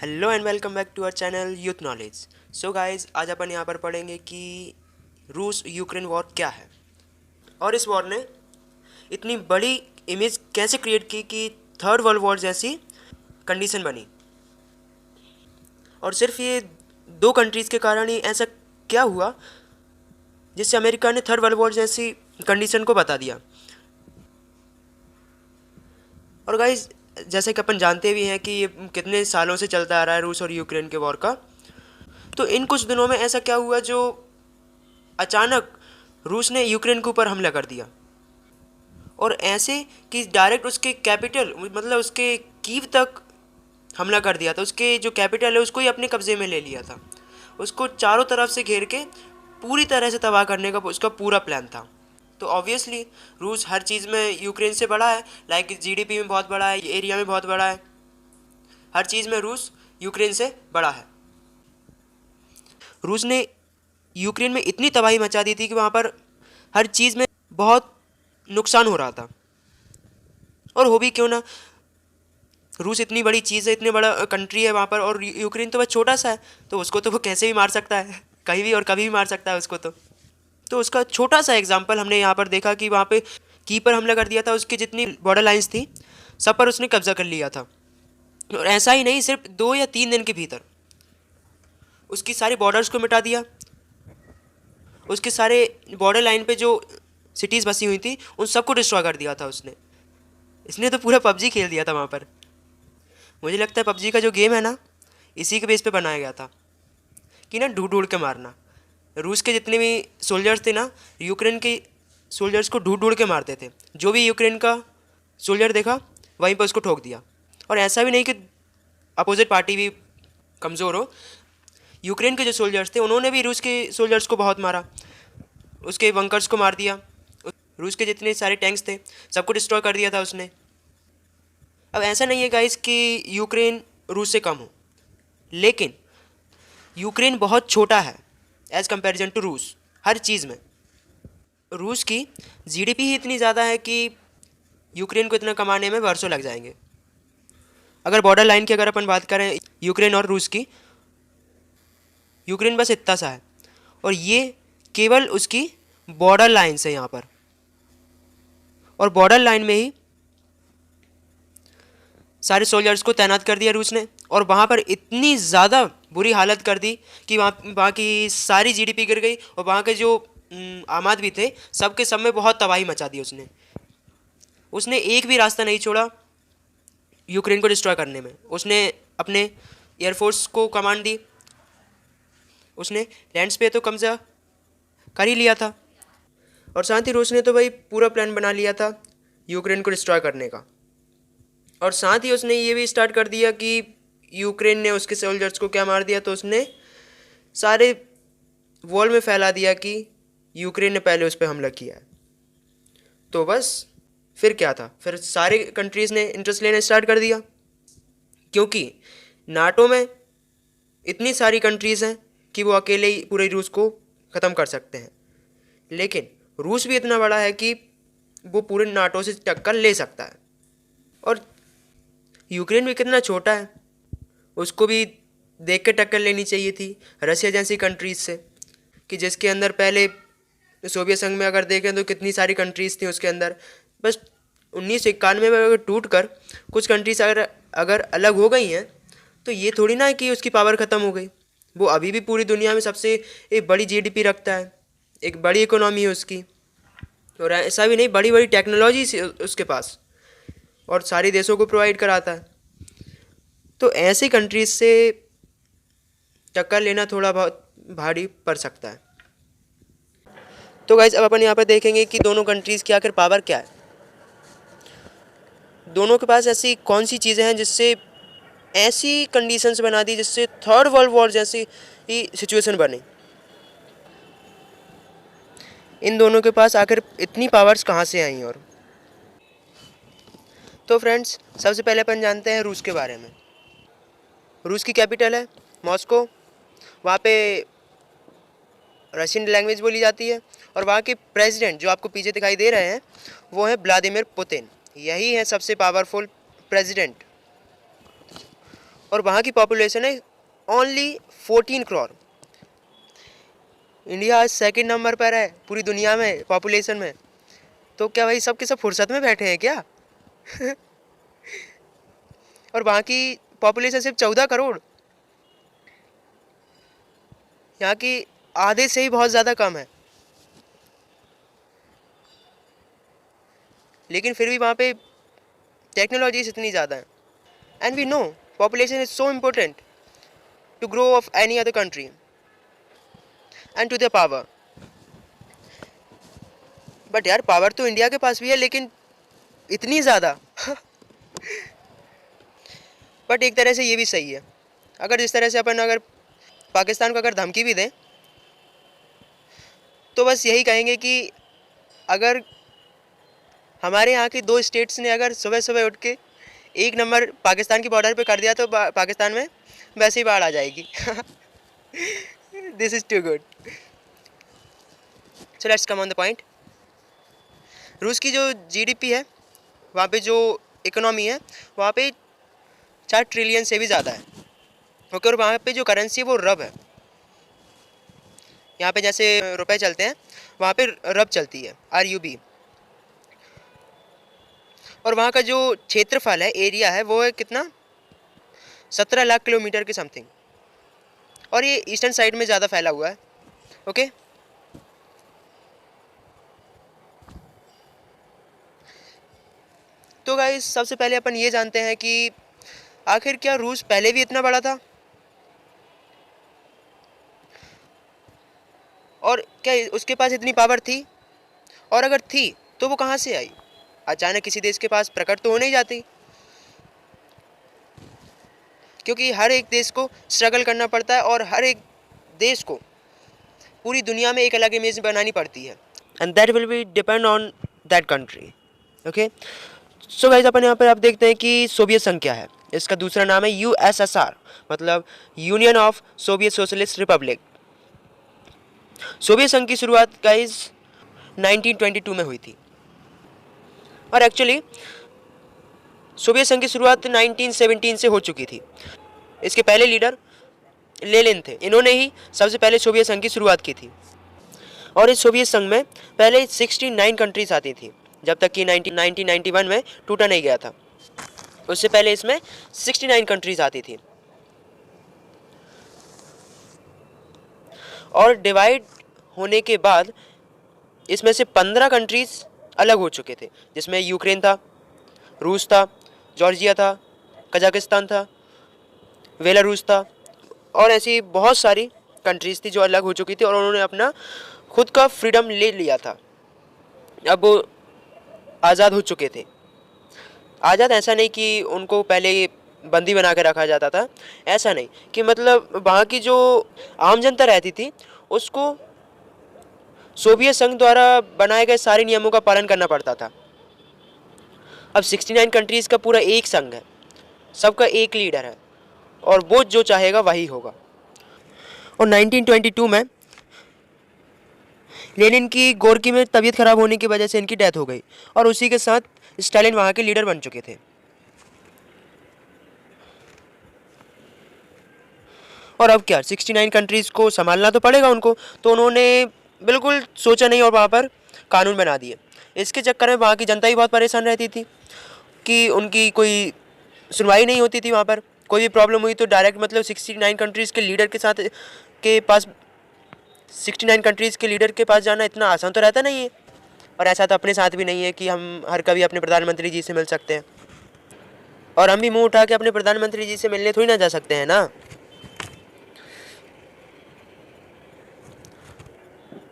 Hello and welcome back to our channel youth knowledge. So guys, आज अपन यहाँ पर पढ़ेंगे कि रूस यूक्रेन वॉर क्या है और इस वॉर ने इतनी बड़ी इमेज कैसे क्रिएट की कि थर्ड वर्ल्ड वॉर जैसी कंडीशन बनी। और सिर्फ ये दो कंट्रीज़ के कारण ही ऐसा क्या हुआ जिससे अमेरिका ने थर्ड वर्ल्ड वॉर जैसी कंडीशन को बता दिया। और गाइस, जैसे कि अपन जानते भी हैं कि ये कितने सालों से चलता आ रहा है रूस और यूक्रेन के वॉर का। तो इन कुछ दिनों में ऐसा क्या हुआ जो अचानक रूस ने यूक्रेन के ऊपर हमला कर दिया, और ऐसे कि डायरेक्ट उसके कैपिटल मतलब उसके कीव तक हमला कर दिया था। उसके जो कैपिटल है उसको ही अपने कब्जे में ले लिया था। उसको चारों तरफ से घेर के पूरी तरह से तबाह करने का उसका पूरा प्लान था। तो ऑब्वियसली रूस हर चीज़ में यूक्रेन से बड़ा है, लाइक जीडीपी में बहुत बड़ा है, एरिया में बहुत बड़ा है, हर चीज़ में रूस यूक्रेन से बड़ा है। रूस ने यूक्रेन में इतनी तबाही मचा दी थी कि वहाँ पर हर चीज़ में बहुत नुकसान हो रहा था। और हो भी क्यों ना, रूस इतनी बड़ी चीज़ है, इतनी बड़ा कंट्री है वहाँ पर, और यूक्रेन तो बस छोटा सा है, तो उसको तो वो कैसे भी मार सकता है कहीं भी और कभी भी मार सकता है उसको। तो उसका छोटा सा एग्जाम्पल हमने यहाँ पर देखा कि वहाँ पे की पर हमला कर दिया था। उसकी जितनी बॉर्डर लाइंस थी सब पर उसने कब्जा कर लिया था। और ऐसा ही नहीं, सिर्फ 2 या 3 दिन के भीतर उसकी सारी बॉर्डर्स को मिटा दिया। उसके सारे बॉर्डर लाइन पे जो सिटीज़ बसी हुई थी उन सबको डिस्ट्रॉय कर दिया था उसने। इसने तो पूरा पबजी खेल दिया था वहाँ पर। मुझे लगता है पबजी का जो गेम है ना, इसी के बेस पे बनाया गया था कि ना ढूंढ ढूंढ के मारना। रूस के जितने भी सोल्जर्स थे ना, यूक्रेन के सोल्जर्स को ढूंढ ढूंढ के मारते थे। जो भी यूक्रेन का सोल्जर देखा वहीं पर उसको ठोक दिया। और ऐसा भी नहीं कि अपोजिट पार्टी भी कमज़ोर हो, यूक्रेन के जो सोल्जर्स थे उन्होंने भी रूस के सोल्जर्स को बहुत मारा, उसके बंकर्स को मार दिया। रूस के जितने सारे टैंक्स थे सबको डिस्ट्रॉय कर दिया था उसने। अब ऐसा नहीं है गाइस कि यूक्रेन रूस से कम हो, लेकिन यूक्रेन बहुत छोटा है एज़ कंपेरिजन टू रूस हर चीज़ में। रूस की जीडीपी ही इतनी ज़्यादा है कि यूक्रेन को इतना कमाने में वर्षों लग जाएंगे। अगर बॉर्डर लाइन की अगर अपन बात करें यूक्रेन और रूस की, यूक्रेन बस इतना सा है, और ये केवल उसकी बॉर्डर लाइन से यहाँ पर। और बॉर्डर लाइन में ही सारे सोल्जर्स को तैनात कर दिया रूस ने, और वहाँ पर इतनी ज़्यादा बुरी हालत कर दी कि वहाँ की सारी जीडीपी गिर गई। और वहाँ के जो आम आदमी थे सबके सब में बहुत तबाही मचा दी उसने। उसने एक भी रास्ता नहीं छोड़ा यूक्रेन को डिस्ट्रॉय करने में। उसने अपने एयरफोर्स को कमांड दी, उसने लैंड्स पे तो कब्जा कर ही लिया था, और साथ ही रूस ने तो भाई पूरा प्लान बना लिया था यूक्रेन को डिस्ट्रॉय करने का। और साथ ही उसने ये भी स्टार्ट कर दिया कि यूक्रेन ने उसके सोल्जर्स को क्या मार दिया, तो उसने सारे वॉल में फैला दिया कि यूक्रेन ने पहले उस पर हमला किया है। तो बस फिर क्या था, फिर सारे कंट्रीज़ ने इंटरेस्ट लेना स्टार्ट कर दिया, क्योंकि नाटो में इतनी सारी कंट्रीज़ हैं कि वो अकेले ही पूरे रूस को ख़त्म कर सकते हैं। लेकिन रूस भी इतना बड़ा है कि वो पूरे नाटो से टक्कर ले सकता है। और यूक्रेन भी कितना छोटा है, उसको भी देख के टक्कर लेनी चाहिए थी रशिया जैसी कंट्रीज़ से, कि जिसके अंदर पहले सोवियत संघ में अगर देखें तो कितनी सारी कंट्रीज़ थी उसके अंदर। बस 1991 में अगर टूट कर कुछ कंट्रीज अगर अलग हो गई हैं तो ये थोड़ी ना है कि उसकी पावर ख़त्म हो गई। वो अभी भी पूरी दुनिया में सबसे एक बड़ी जीडीपी रखता है, एक बड़ी इकोनॉमी है उसकी। और ऐसा भी नहीं, बड़ी बड़ी टेक्नोलॉजी उसके पास, और सारे देशों को प्रोवाइड कराता है। तो ऐसी कंट्रीज से टक्कर लेना थोड़ा बहुत भारी पड़ सकता है। तो गाइज, अब अपन यहाँ पर देखेंगे कि दोनों कंट्रीज़ की आखिर पावर क्या है। दोनों के पास ऐसी कौन सी चीज़ें हैं जिससे ऐसी कंडीशंस बना दी जिससे थर्ड वर्ल्ड वॉर जैसी ही सिचुएशन बने। इन दोनों के पास आखिर इतनी पावर्स कहाँ से आई। और तो फ्रेंड्स, सबसे पहले अपन जानते हैं रूस के बारे में। रूस की कैपिटल है मॉस्को। वहाँ पे रशियन लैंग्वेज बोली जाती है, और वहाँ के प्रेसिडेंट जो आपको पीछे दिखाई दे रहे हैं वो है व्लादिमीर पुतिन। यही है सबसे पावरफुल प्रेसिडेंट। और वहाँ की पॉपुलेशन है ओनली 14 करोड़। इंडिया आज सेकंड नंबर पर है पूरी दुनिया में पॉपुलेशन में। तो क्या भाई सब के सब फुर्सत में बैठे हैं क्या? और वहाँ की पॉपुलेशन सिर्फ 14 करोड़। यहाँ की आधे से ही बहुत ज़्यादा कम है, लेकिन फिर भी वहाँ पे टेक्नोलॉजीज इतनी ज़्यादा है। And we know population is so important to grow of any other country and to the power. But यार पावर तो इंडिया के पास भी है, लेकिन इतनी ज़्यादा। बट एक तरह से ये भी सही है। अगर जिस तरह से अपन अगर पाकिस्तान को अगर धमकी भी दें तो बस यही कहेंगे कि अगर हमारे यहाँ की 2 स्टेट्स ने अगर सुबह सुबह उठ के 1 नंबर पाकिस्तान की बॉर्डर पे कर दिया तो पाकिस्तान में वैसे ही बाढ़ आ जाएगी। This is too good. So let's come on the point. रूस की जो जीडीपी है, वहाँ पे जो इकोनॉमी है, वहाँ पे 4 ट्रिलियन से भी ज़्यादा है। ओके, और वहाँ पे जो करेंसी है वो रब है। यहाँ पे जैसे रुपए चलते हैं, वहाँ पे रब चलती है, RUB। और वहाँ का जो क्षेत्रफल है, एरिया है, वो है कितना, 17 लाख किलोमीटर के समथिंग। और ये ईस्टर्न साइड में ज़्यादा फैला हुआ है। ओके, तो गाइस सबसे पहले अपन ये जानते हैं कि आखिर क्या रूस पहले भी इतना बड़ा था, और क्या उसके पास इतनी पावर थी, और अगर थी तो वो कहाँ से आई? अचानक किसी देश के पास प्रकट तो हो नहीं जाती, क्योंकि हर एक देश को स्ट्रगल करना पड़ता है और हर एक देश को पूरी दुनिया में एक अलग इमेज बनानी पड़ती है, and that will be depend on that country. Okay, so guys अपन यहाँ पर आप देखते हैं कि सोवियत संघ क्या है। इसका दूसरा नाम है USSR, मतलब union of Soviet socialist Republic. Soviet संघ की शुरुआत गाइस 1922 में हुई थी, और एक्चुअली सोवियत संघ की शुरुआत 1917 से हो चुकी थी। इसके पहले लीडर लेनिन थे, इन्होंने ही सबसे पहले सोवियत संघ की शुरुआत की थी। और इस सोवियत संघ में पहले 69 कंट्रीज आती थी, जब तक कि 1991 में टूटा नहीं गया था। उससे पहले इसमें 69 कंट्रीज आती थी, और डिवाइड होने के बाद इसमें से 15 कंट्रीज अलग हो चुके थे, जिसमें यूक्रेन था, रूस था, जॉर्जिया था, कजाकिस्तान था, बेलारूस था, और ऐसी बहुत सारी कंट्रीज़ थी जो अलग हो चुकी थी, और उन्होंने अपना खुद का फ्रीडम ले लिया था। अब वो आज़ाद हो चुके थे। आज़ाद ऐसा नहीं कि उनको पहले बंदी बना के रखा जाता था, ऐसा नहीं, कि मतलब वहाँ की जो आम जनता रहती थी उसको सोवियत संघ द्वारा बनाए गए सारे नियमों का पालन करना पड़ता था। अब 69 कंट्रीज़ का पूरा एक संघ है, सबका एक लीडर है, और वो जो चाहेगा वही होगा। और 1922 में लेनिन की गोरकी में तबीयत खराब होने की वजह से इनकी डेथ हो गई, और उसी के साथ स्टालिन वहाँ के लीडर बन चुके थे। और अब क्या, 69 कंट्रीज़ को संभालना तो पड़ेगा उनको, तो उन्होंने बिल्कुल सोचा नहीं और वहाँ पर कानून बना दिए। इसके चक्कर में वहाँ की जनता ही बहुत परेशान रहती थी कि उनकी कोई सुनवाई नहीं होती थी। वहाँ पर कोई भी प्रॉब्लम हुई तो डायरेक्ट, मतलब 69 कंट्रीज़ के लीडर के साथ के पास 69 कंट्रीज़ के लीडर के पास जाना इतना आसान तो रहता नहीं है। और ऐसा तो अपने साथ भी नहीं है कि हम हर कभी अपने प्रधानमंत्री जी से मिल सकते हैं, और हम भी मुंह उठा के अपने प्रधानमंत्री जी से मिलने थोड़ी ना जा सकते हैं ना।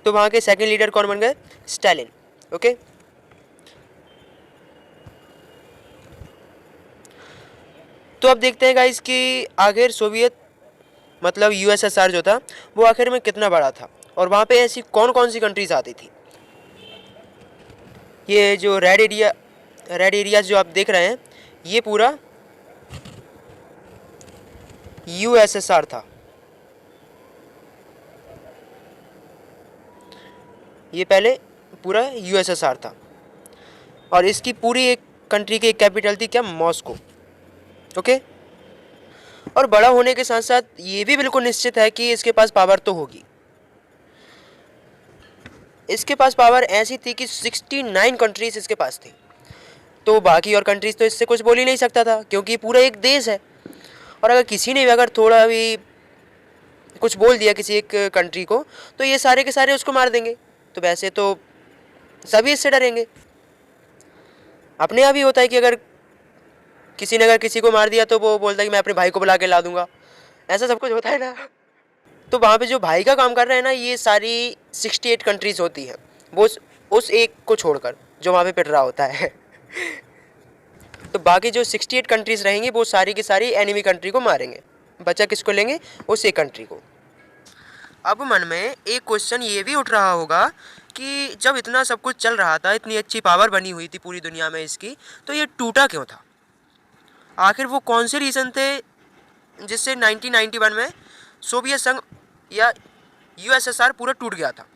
तो वहाँ के सेकंड लीडर कौन बन गए? स्टालिन। ओके, तो अब देखते हैं गाइस कि आखिर सोवियत मतलब USSR जो था वो आखिर में कितना बड़ा था, और वहाँ पे ऐसी कौन कौन सी कंट्रीज आती थी। ये जो रेड एरियाज जो आप देख रहे हैं, ये पूरा USSR था। ये पहले पूरा USSR था, और इसकी पूरी एक कंट्री की एक कैपिटल थी क्या? मॉस्को। ओके, और बड़ा होने के साथ साथ ये भी बिल्कुल निश्चित है कि इसके पास पावर तो होगी। इसके पास पावर ऐसी थी कि 69 कंट्रीज इसके पास थी, तो बाकी और कंट्रीज तो इससे कुछ बोल ही नहीं सकता था, क्योंकि पूरा एक देश है। और अगर किसी ने भी अगर थोड़ा भी कुछ बोल दिया किसी एक कंट्री को, तो ये सारे के सारे उसको मार देंगे। तो वैसे तो सभी इससे डरेंगे। अपने यहाँ भी होता है कि अगर किसी ने अगर किसी को मार दिया तो वो बोलता है कि मैं अपने भाई को बुला के ला दूंगा। ऐसा सब कुछ होता है ना। तो वहाँ पे जो भाई का काम कर रहे हैं ना, ये सारी 68 कंट्रीज होती हैं, वो उस एक को छोड़कर जो वहाँ पे पिट रहा होता है। तो बाकी जो 68 कंट्रीज रहेंगी वो सारी की सारी एनिमी कंट्री को मारेंगे। बचा किसको लेंगे? उस एक कंट्री को। अब मन में एक क्वेश्चन ये भी उठ रहा होगा कि जब इतना सब कुछ चल रहा था, इतनी अच्छी पावर बनी हुई थी पूरी दुनिया में इसकी, तो ये टूटा क्यों था? आखिर वो कौन से रीज़न थे जिससे 1991 में सोवियत संघ या यूएसएसआर पूरा टूट गया था,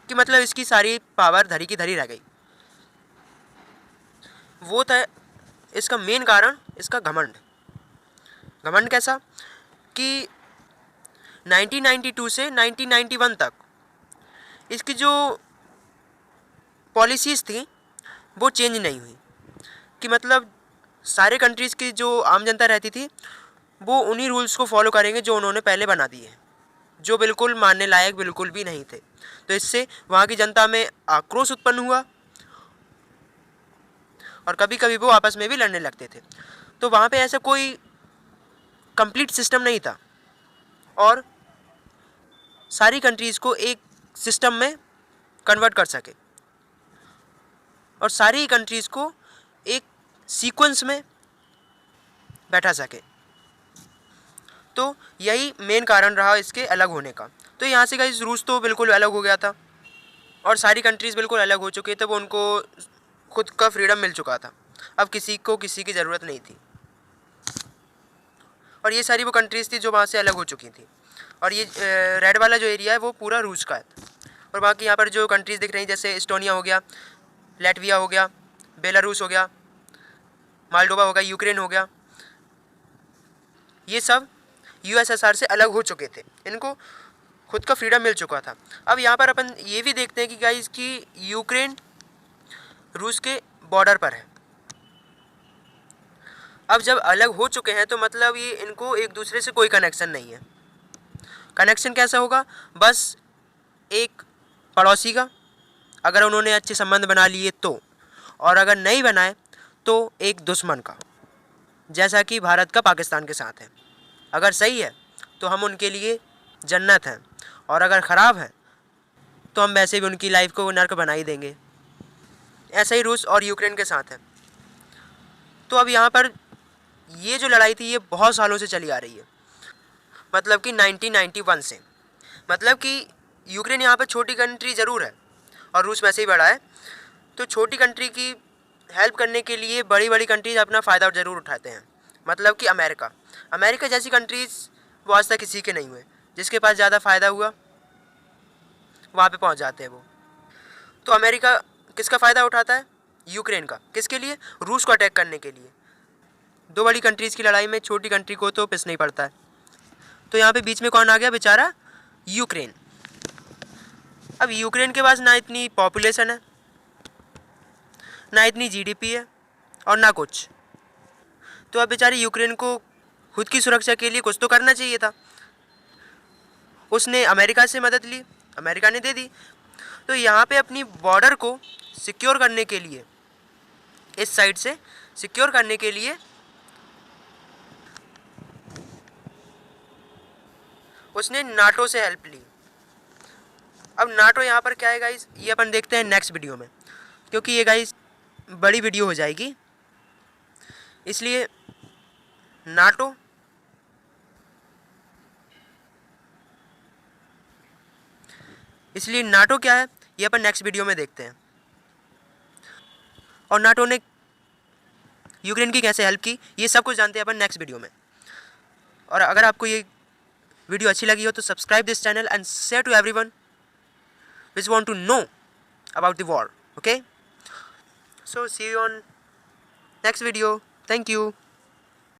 कि मतलब इसकी सारी पावर धरी की धरी रह गई? वो था इसका मेन कारण, इसका घमंड। घमंड कैसा कि 1992 से 1991 तक इसकी जो पॉलिसीज़ थी वो चेंज नहीं हुई, कि मतलब सारे कंट्रीज़ की जो आम जनता रहती थी वो उन्हीं रूल्स को फॉलो करेंगे जो उन्होंने पहले बना दिए हैं, जो बिल्कुल मानने लायक बिल्कुल भी नहीं थे। तो इससे वहाँ की जनता में आक्रोश उत्पन्न हुआ और कभी कभी वो आपस में भी लड़ने लगते थे। तो वहाँ पे ऐसा कोई कंप्लीट सिस्टम नहीं था और सारी कंट्रीज़ को एक सिस्टम में कन्वर्ट कर सके और सारी कंट्रीज़ को एक सीक्वेंस में बैठा सके। तो यही मेन कारण रहा इसके अलग होने का। तो यहाँ से गाइस रूस तो बिल्कुल अलग हो गया था और सारी कंट्रीज़ बिल्कुल अलग हो चुके थे, वो उनको खुद का फ्रीडम मिल चुका था। अब किसी को किसी की ज़रूरत नहीं थी और ये सारी वो कंट्रीज़ थी जो वहाँ से अलग हो चुकी थी। और ये रेड वाला जो एरिया है वो पूरा रूस का है। और बाकी यहाँ पर जो कंट्रीज़ दिख रही हैं जैसे एस्टोनिया हो गया, लैटविया हो गया, बेलारूस हो गया, मालडोवा हो गया, यूक्रेन हो गया, ये सब यूएसएसआर से अलग हो चुके थे, इनको खुद का फ्रीडम मिल चुका था। अब यहाँ पर अपन ये भी देखते हैं कि गाइस कि यूक्रेन रूस के बॉर्डर पर है। अब जब अलग हो चुके हैं तो मतलब ये इनको एक दूसरे से कोई कनेक्शन नहीं है। कनेक्शन कैसा होगा? बस एक पड़ोसी का, अगर उन्होंने अच्छे संबंध बना लिए तो, और अगर नहीं बनाए तो एक दुश्मन का, जैसा कि भारत का पाकिस्तान के साथ है। अगर सही है तो हम उनके लिए जन्नत हैं और अगर ख़राब है तो हम वैसे भी उनकी लाइफ को नर्क बना ही देंगे। ऐसा ही रूस और यूक्रेन के साथ है। तो अब यहाँ पर ये जो लड़ाई थी ये बहुत सालों से चली आ रही है, मतलब कि 1991 से। मतलब कि यूक्रेन यहाँ पर छोटी कंट्री ज़रूर है और रूस वैसे ही बड़ा है, तो छोटी कंट्री की हेल्प करने के लिए बड़ी बड़ी कंट्रीज अपना फ़ायदा ज़रूर उठाते हैं। मतलब कि अमेरिका जैसी कंट्रीज़ वो आज तक किसी के नहीं हुए, जिसके पास ज़्यादा फ़ायदा हुआ वहाँ पे पहुँच जाते हैं वो। तो अमेरिका किसका फ़ायदा उठाता है? यूक्रेन का। किसके लिए? रूस को अटैक करने के लिए। दो बड़ी कंट्रीज़ की लड़ाई में छोटी कंट्री को तो पिस नहीं पड़ता है। तो यहाँ पे बीच में कौन आ गया बेचारा? यूक्रेन। अब यूक्रेन के पास ना इतनी पॉपुलेशन है, ना इतनी जीडीपी है और ना कुछ। तो अब बेचारे यूक्रेन को खुद की सुरक्षा के लिए कुछ तो करना चाहिए था। उसने अमेरिका से मदद ली, अमेरिका ने दे दी। तो यहाँ पे अपनी बॉर्डर को सिक्योर करने के लिए, इस साइड से सिक्योर करने के लिए उसने नाटो से हेल्प ली। अब नाटो यहाँ पर क्या है गाइस, ये अपन देखते हैं नेक्स्ट वीडियो में, क्योंकि ये गाइस बड़ी वीडियो हो जाएगी, इसलिए नाटो क्या है ये अपन नेक्स्ट वीडियो में देखते हैं। और नाटो ने यूक्रेन की कैसे हेल्प की ये सब कुछ जानते हैं अपन नेक्स्ट वीडियो में। और अगर आपको ये वीडियो अच्छी लगी हो तो subscribe this channel and share to everyone which want to know about the war. Okay, so see you on next video. Thank you.